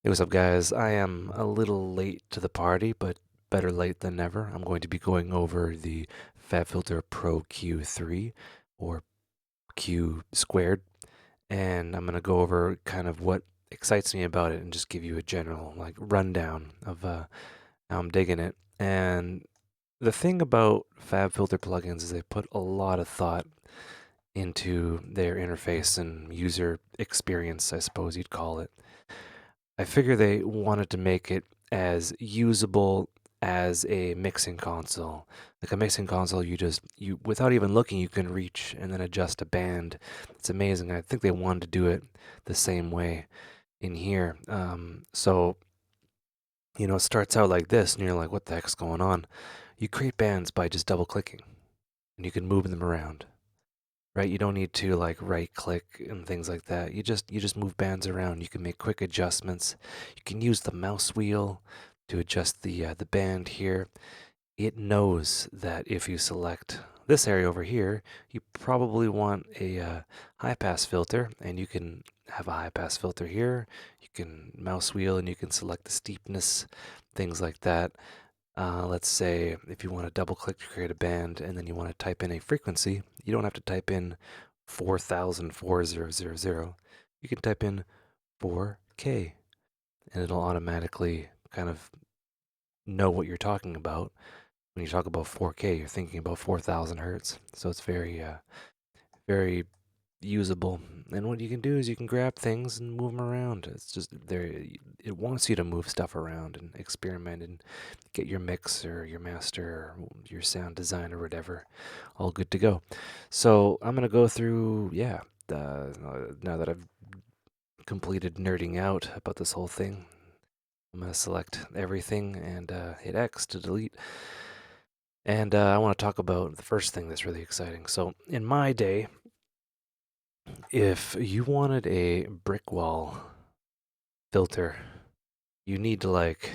Hey, what's up, guys? I am a little late to the party, but better late than never. I'm going to be going over the Fabfilter Pro Q3 or Q squared, and I'm going to go over kind of what excites me about it and just give you a general like rundown of how I'm digging it. And the thing about Fabfilter plugins is they put a lot of thought into their interface and user experience, I suppose you'd call it. I figure they wanted to make it as usable as a mixing console. Like a mixing console, you without even looking, you can reach and then adjust a band. It's amazing. I think they wanted to do it the same way in here. It starts out like this, and you're like, what the heck's going on? You create bands by just double clicking, and you can move them around. Right? You don't need to like right click and things like that. You just move bands around. You can make quick adjustments. You can use the mouse wheel to adjust the band here. It knows that if you select this area over here, you probably want a high pass filter, and you can have a high pass filter here. You can mouse wheel and you can select the steepness, things like that. Let's say if you want to double click to create a band and then you want to type in a frequency, you don't have to type in 4000. You can type in 4K and it'll automatically kind of know what you're talking about. When you talk about 4K, you're thinking about 4000 hertz. So it's very usable. And what you can do is you can grab things and move them around. It's just there. It wants you to move stuff around and experiment and get your mix or your master or your sound design or whatever all good to go. So I'm gonna go through, yeah. Now that I've completed nerding out about this whole thing, I'm gonna select everything and hit X to delete. And I want to talk about the first thing that's really exciting. So in my day, if you wanted a brick wall filter, you need to like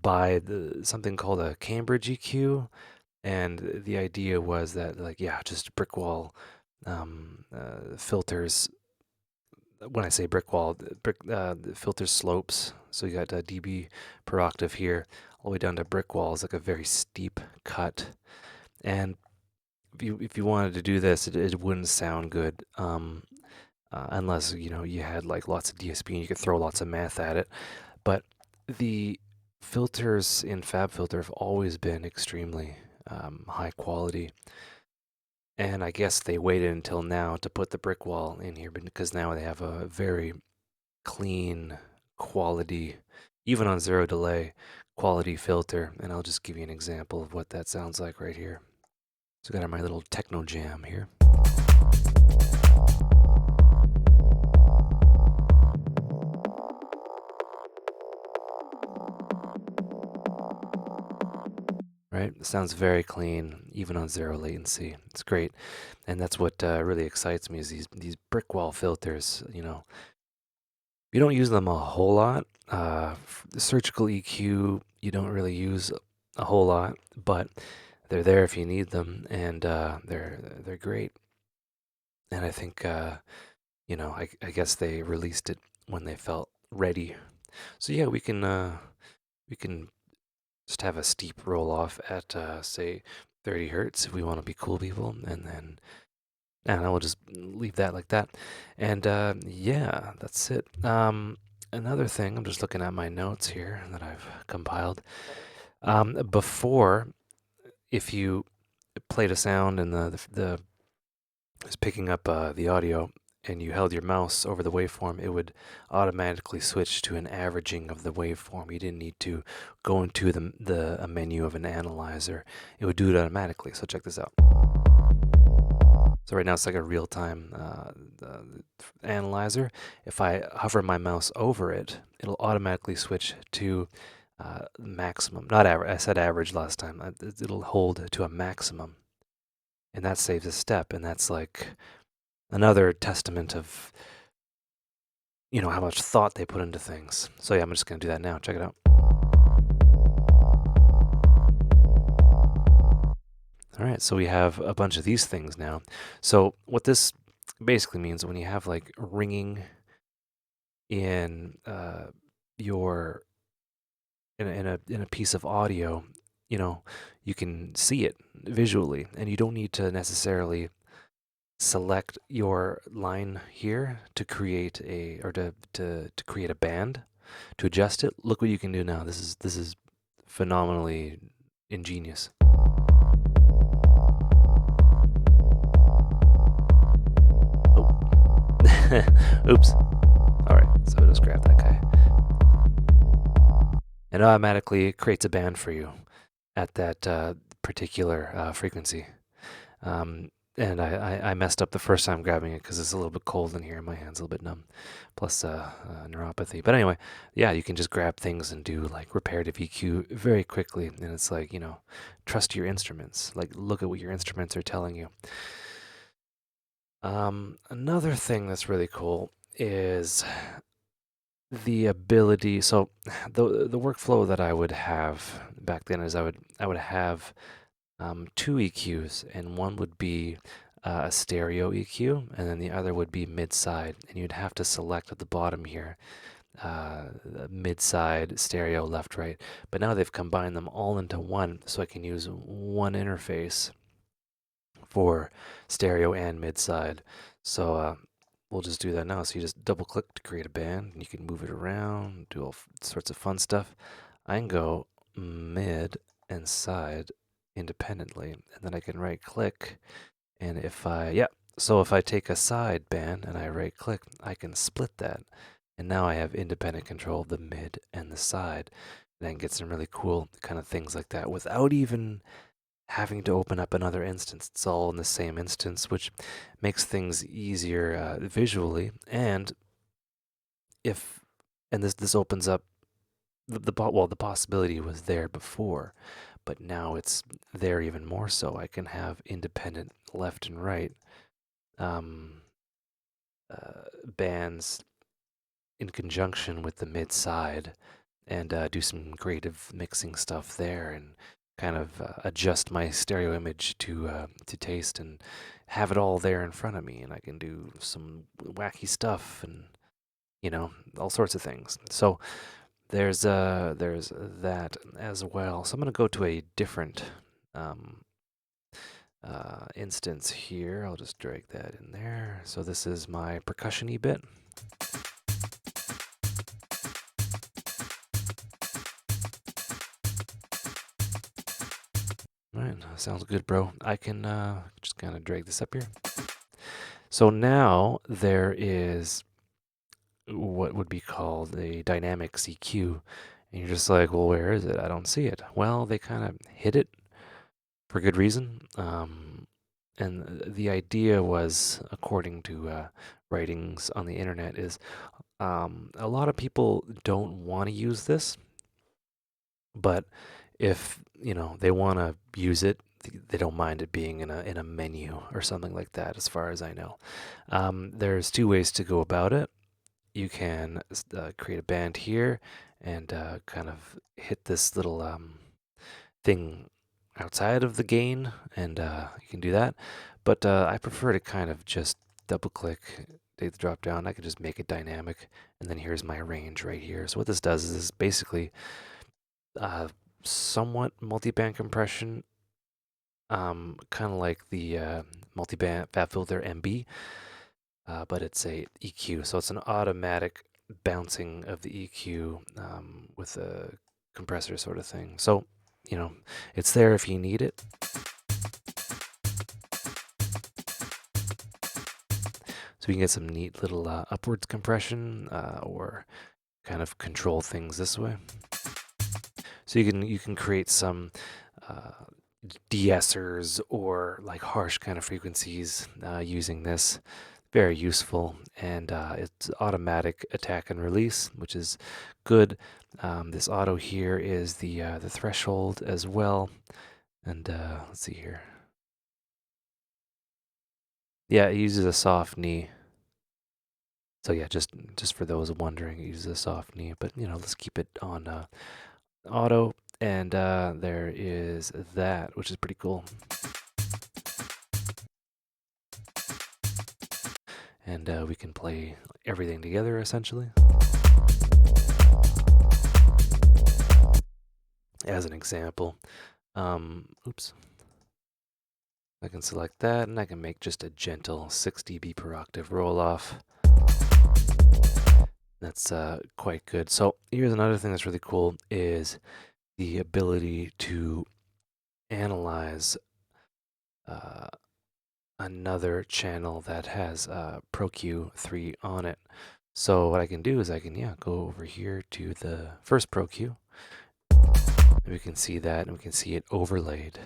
buy something called a Cambridge EQ, and the idea was that like yeah, just brick wall filters. When I say brick wall, the filters slopes. So you got dB per octave here, all the way down to brick walls, like a very steep cut. And if you wanted to do this, it wouldn't sound good. Unless you had like lots of DSP and you could throw lots of math at it. But the filters in FabFilter have always been extremely high quality, and I guess they waited until now to put the brick wall in here because now they have a very clean quality, even on zero delay, quality filter. And I'll just give you an example of what that sounds like right here. So I got my little techno jam here. Right? It sounds very clean, even on zero latency. It's great, and that's what really excites me is these brick wall filters. You don't use them a whole lot. The surgical EQ you don't really use a whole lot, but they're there if you need them, and they're great. And I think I guess they released it when they felt ready. So yeah, we can just have a steep roll off at say 30 hertz if we want to be cool people, and then and I will just leave that like that. And yeah, that's it. Another thing, I'm just looking at my notes here that I've compiled. Before, if you played a sound and the was picking up the audio and you held your mouse over the waveform, it would automatically switch to an averaging of the waveform. You didn't need to go into the a menu of an analyzer. It would do it automatically. So check this out. So right now it's like a real-time analyzer. If I hover my mouse over it, it'll automatically switch to maximum. Not average. I said average last time. It'll hold to a maximum, and that saves a step. And that's like another testament of how much thought they put into things. So yeah, I'm just gonna do that now. Check it out. All right, so we have a bunch of these things now. So what this basically means when you have like ringing in your in a piece of audio, you know, you can see it visually, and you don't need to necessarily select your line here to create a or to create a band to adjust it. Look what you can do now. This is phenomenally ingenious. Oh. Oops. All right, so just grab that guy. It automatically creates a band for you at that particular frequency. And I messed up the first time grabbing it because it's a little bit cold in here. My hand's a little bit numb, plus neuropathy. But anyway, yeah, you can just grab things and do like reparative EQ very quickly. And it's like, trust your instruments. Like, look at what your instruments are telling you. Another thing that's really cool is the ability. So the workflow that I would have back then is I would have two EQs, and one would be a stereo EQ, and then the other would be mid-side. And you'd have to select at the bottom here, mid-side, stereo, left, right. But now they've combined them all into one, so I can use one interface for stereo and mid-side. So we'll just do that now. So you just double-click to create a band, and you can move it around, do all sorts of fun stuff. I can go mid and side independently, and then I can right click, and so if I take a side band and I right click, I can split that, and now I have independent control of the mid and the side, and I can get some really cool kind of things like that without even having to open up another instance. It's all in the same instance, which makes things easier visually, and if and this opens up the possibility was there before, but now it's there even more so. I can have independent left and right um, bands in conjunction with the mid side, and do some creative mixing stuff there, and kind of adjust my stereo image to taste, and have it all there in front of me, and I can do some wacky stuff, and all sorts of things. So there's that as well. So I'm gonna go to a different um, instance here. I'll just drag that in there. So this is my percussion-y bit. All right, sounds good, bro. I can just kind of drag this up here. So now there is what would be called a dynamic EQ. And you're just like, well, where is it? I don't see it. Well, they kind of hid it for good reason. And the idea was, according to writings on the internet, is a lot of people don't want to use this, but if they want to use it, they don't mind it being in a menu or something like that. As far as I know, there's two ways to go about it. You can create a band here and kind of hit this little thing outside of the gain, and you can do that. But I prefer to kind of just double click, take the drop down. I can just make it dynamic, and then here's my range right here. So what this does is basically somewhat multi-band compression, kind of like the multi-band Fabfilter MB, but it's a EQ. So it's an automatic bouncing of the EQ with a compressor sort of thing. So it's there if you need it. So we can get some neat little upwards compression or kind of control things this way. So you can create some de-essers or like harsh kind of frequencies using this. Very useful, and it's automatic attack and release, which is good. This auto here is the threshold as well, and let's see here. Yeah, it uses a soft knee. So yeah, just for those wondering, it uses a soft knee. But let's keep it on auto, and there is that, which is pretty cool. and we can play everything together essentially. As an example, oops, I can select that and I can make just a gentle 6 dB per octave roll off. That's quite good. So here's another thing that's really cool is the ability to analyze another channel that has Pro Q3 on it. So what I can do is I can go over here to the first Pro Q. And we can see that, and we can see it overlaid.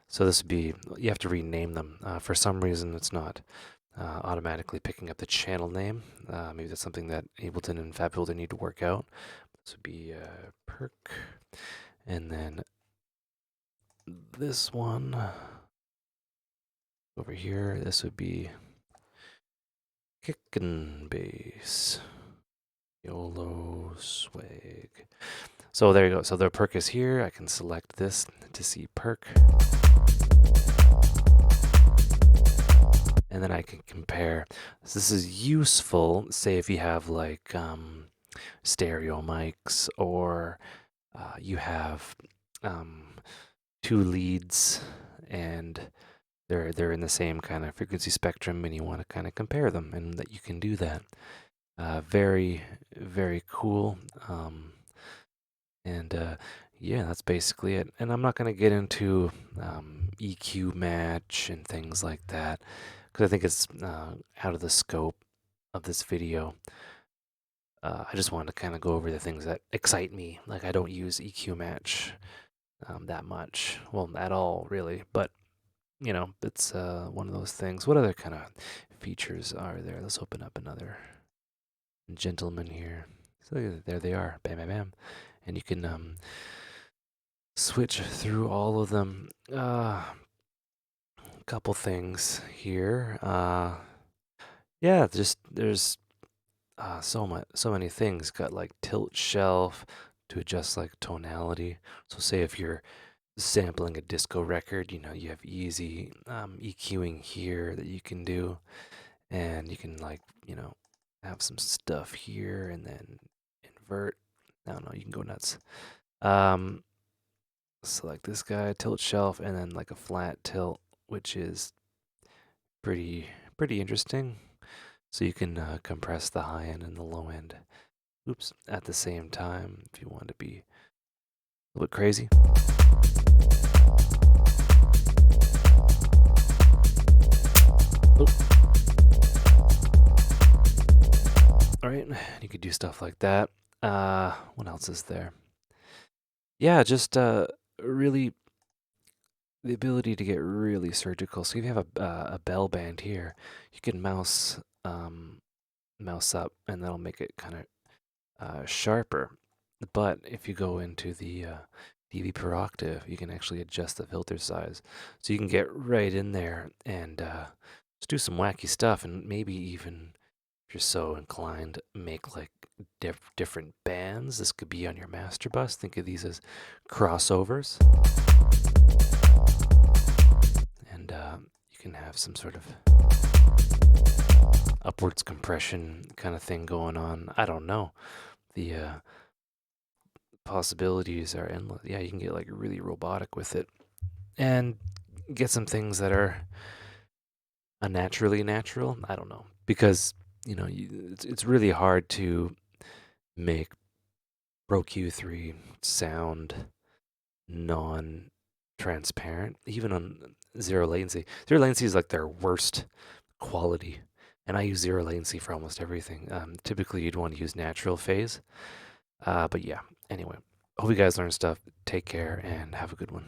So this would be, you have to rename them. For some reason, it's not automatically picking up the channel name. Maybe that's something that Ableton and Fabfilter need to work out. This would be Perc. And then this one over here, this would be kick and bass. YOLO swag. So there you go. So the perc is here. I can select this to see perc. And then I can compare. So this is useful, say if you have like stereo mics, or you have 2 leads and they're in the same kind of frequency spectrum, and you want to kind of compare them, and that you can do that. Very, very cool. Yeah, that's basically it. And I'm not going to get into EQ match and things like that, because I think it's out of the scope of this video. I just wanted to kind of go over the things that excite me. Like, I don't use EQ match that much. Well, at all, really. But, you know, it's one of those things. What other kind of features are there? Let's open up another gentleman here. So there they are. Bam, bam, bam. And you can switch through all of them. Couple things here. Yeah, just there's so many things. Got like tilt shelf to adjust like tonality. So say if you're sampling a disco record, you know, you have easy EQing here that you can do, and you can, like, you know, have some stuff here and then invert. I don't know, you can go nuts. Select this guy, tilt shelf, and then like a flat tilt, which is pretty interesting. So you can compress the high end and the low end, oops, at the same time if you want to be a little bit crazy. Oop. All right, you could do stuff like that. What else is there? Yeah, just really the ability to get really surgical. So if you have a bell band here, you can mouse up, and that'll make it kind of sharper. But if you go into the dB per octave, you can actually adjust the filter size, so you can get right in there and just do some wacky stuff, and maybe even, if you're so inclined, make like different bands. This could be on your master bus. Think of these as crossovers. And you can have some sort of upwards compression kind of thing going on. I don't know. The possibilities are endless. Yeah, you can get like really robotic with it and get some things that are unnaturally natural. I don't know. Because, you know, it's really hard to make Pro Q3 sound non-transparent, even on zero latency. Zero latency is like their worst quality, and I use zero latency for almost everything. Typically, you'd want to use natural phase, but yeah. Anyway, hope you guys learned stuff. Take care and have a good one.